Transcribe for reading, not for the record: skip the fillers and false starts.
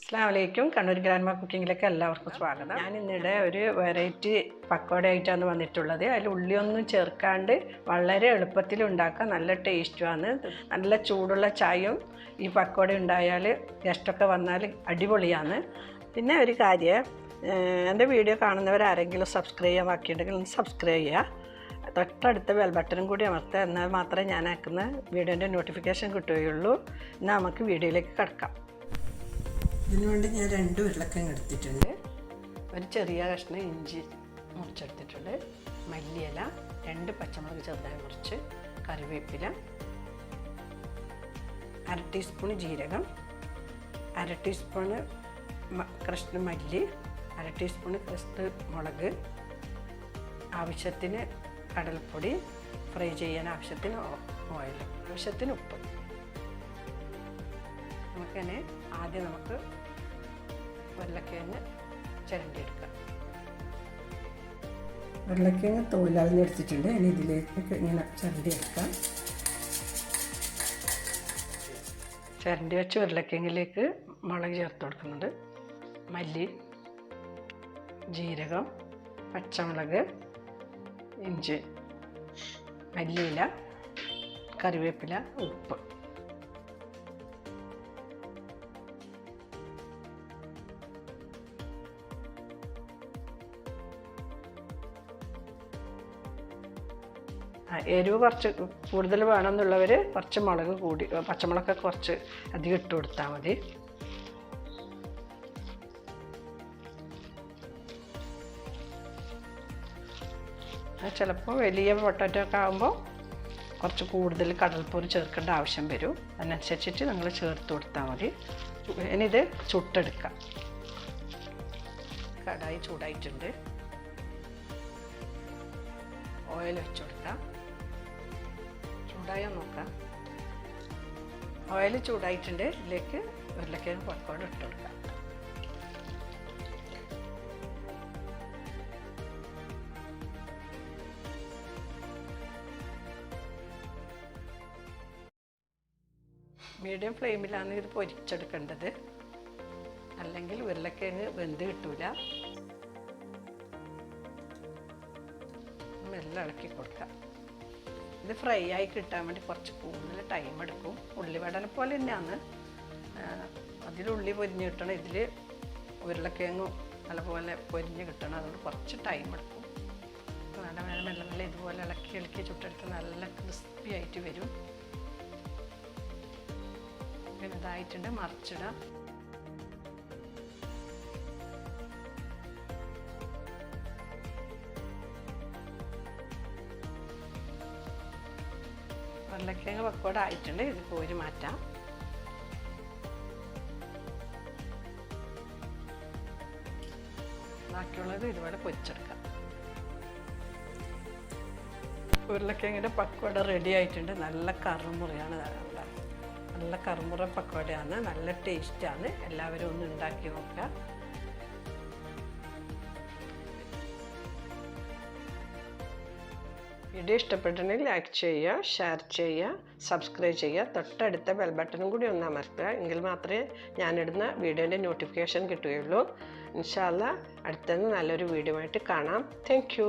അസ്സലാമലൈക്കും. കണ്ണൂർ ഗ്രാൻഡ്മ കുക്കിങ്ങിലേക്ക് എല്ലാവർക്കും സ്വാഗതം. ഞാൻ ഇന്നിടെ ഒരു വെറൈറ്റി പക്കോട ആയിട്ടാണ് വന്നിട്ടുള്ളത്. അതിൽ ഉള്ളിയൊന്നും ചേർക്കാണ്ട് വളരെ എളുപ്പത്തിൽ ഉണ്ടാക്കാം. നല്ല ടേസ്റ്റുമാണ്. നല്ല ചൂടുള്ള ചായയും ഈ പക്കോട ഉണ്ടായാൽ ഗസ്റ്റൊക്കെ വന്നാൽ അടിപൊളിയാണ്. പിന്നെ ഒരു കാര്യം, എൻ്റെ വീഡിയോ കാണുന്നവരാരെങ്കിലും സബ്സ്ക്രൈബ് ചെയ്യാൻ ബാക്കിയുണ്ടെങ്കിൽ ഒന്ന് സബ്സ്ക്രൈബ് ചെയ്യുക. തൊട്ടടുത്ത ബെൽ ബട്ടണും കൂടി അമർത്തുക. എന്നാൽ മാത്രമേ ഞാൻ ആക്കുന്ന വീഡിയോൻ്റെ നോട്ടിഫിക്കേഷൻ കിട്ടുകയുള്ളൂ. എന്നാൽ നമുക്ക് വീഡിയോയിലേക്ക് കിടക്കാം. ഇതിനുവേണ്ടി ഞാൻ 2 ഉരുളക്കിഴങ്ങ് എടുത്തിട്ടുണ്ട്. ഒരു ചെറിയ കഷ്ണം ഇഞ്ചി മുറിച്ചെടുത്തിട്ടുണ്ട്. മല്ലിയില, 2 പച്ചമുളക് ചെറുതായി മുറിച്ച്, കറിവേപ്പില, 1/2 ടീസ്പൂൺ ജീരകം, 1/2 ടീസ്പൂൺ ക്രഷ്ഡ് മല്ലി, 1/2 ടീസ്പൂൺ ക്രഷ്ഡ് മുളക്, ആവശ്യത്തിന് കടൽപ്പൊടി, ഫ്രൈ ചെയ്യാൻ ആവശ്യത്തിന് ഓയിൽ, ആവശ്യത്തിന് ഉപ്പ്. നമുക്കതിനെ ആദ്യം നമുക്ക് ഉരുളക്കിഴങ്ങ് ചിരണ്ടിയെടുക്കാം. ഉരുളക്കിഴങ്ങ് തോലറിഞ്ഞെടുത്തിട്ടുണ്ട്. ഇനി ഇതിലേക്ക് ഇങ്ങനെ ചിരണ്ടിയെടുക്കാം. ചിരണ്ടി വെച്ച ഉരുളക്കിഴങ്ങിലേക്ക് മുളക് ചേർത്ത് കൊടുക്കുന്നുണ്ട്. മല്ലി, ജീരകം, പച്ചമുളക്, ഇഞ്ചി, മല്ലിയില, കറിവേപ്പില, ഉപ്പ്. എരിവ് കുറച്ച് കൂടുതൽ വേണമെന്നുള്ളവർ കുറച്ച് മുളക് കൂടി, പച്ചമുളകൊക്കെ കുറച്ച് അധികം ഇട്ട് കൊടുത്താൽ മതി. ചിലപ്പോൾ വലിയ പൊട്ടാറ്റോ ഒക്കെ ആകുമ്പോൾ കുറച്ച് കൂടുതൽ കടൽപ്പൊടി ചേർക്കേണ്ട ആവശ്യം വരും. അതിനനുസരിച്ചിട്ട് നിങ്ങൾ ചേർത്ത് കൊടുത്താൽ മതി. ഇനി ഇത് ചുട്ടെടുക്കാം. കടായി ചൂടായിട്ടുണ്ട്. ഓയിൽ വെച്ച് കൊടുക്കാം. ചൂടായാൽ നോക്കാം. ഓയിൽ ചൂടായിട്ടുണ്ട്. ഇതിലേക്ക് ഉരുളക്കിഴങ്ങ് പക്കോട ഇട്ട് കൊടുക്കാം. മീഡിയം ഫ്ലെയിമിലാണ് ഇത് പൊരിച്ചെടുക്കേണ്ടത്, അല്ലെങ്കിൽ ഉരുളക്കിഴങ്ങ് വെന്ത് കിട്ടൂല. എല്ലാം ഇളക്കി കൊടുക്കാം. ഇത് ഫ്രൈ ആയി കിട്ടാൻ വേണ്ടി കുറച്ച് കൂടുതൽ ടൈം എടുക്കും. ഉള്ളിവടനെ പോലെ തന്നെയാണ്. അതിലുള്ളി പൊരിഞ്ഞ് കിട്ടണം, ഇതിൽ ഉരുളക്കിഴങ്ങും നല്ലപോലെ പൊരിഞ്ഞ് കിട്ടണം. അതുകൊണ്ട് കുറച്ച് ടൈം എടുക്കും. നല്ല മെല്ലെ മെല്ലെ ഇതുപോലെ ഇളക്കി ചുട്ടെടുത്ത് നല്ല ക്രിസ്പി ആയിട്ട് വരും. പിന്നെ ഇതായിട്ടുണ്ട്, മറിച്ചിടാം. ഉരുളക്കിഴങ്ങ് പക്കോട ആയിട്ടുണ്ട്. ഇത് കോരി മാറ്റാം. ബാക്കിയുള്ളത് ഇതുപോലെ പൊരിച്ചെടുക്കാം. ഉരുളക്കിഴങ്ങിൻ്റെ പക്കോട റെഡി ആയിട്ടുണ്ട്. നല്ല കറുമുറയാണ്. നല്ല കറുമുറ പക്കോടയാണ്. നല്ല ടേസ്റ്റാണ്. എല്ലാവരും ഒന്ന് ഉണ്ടാക്കി നോക്കുക. വീഡിയോ ഇഷ്ടപ്പെട്ടിട്ടുണ്ടെങ്കിൽ ലൈക്ക് ചെയ്യുക, ഷെയർ ചെയ്യുക, സബ്സ്ക്രൈബ് ചെയ്യുക. തൊട്ടടുത്ത ബെൽ ബട്ടണും കൂടി ഒന്ന് അമർത്തുക. എങ്കിൽ മാത്രമേ ഞാനിടുന്ന വീഡിയോൻ്റെ നോട്ടിഫിക്കേഷൻ കിട്ടുകയുള്ളൂ. ഇൻഷാ അല്ലാഹ് അടുത്ത നല്ലൊരു വീഡിയോ ആയിട്ട് കാണാം. Thank you.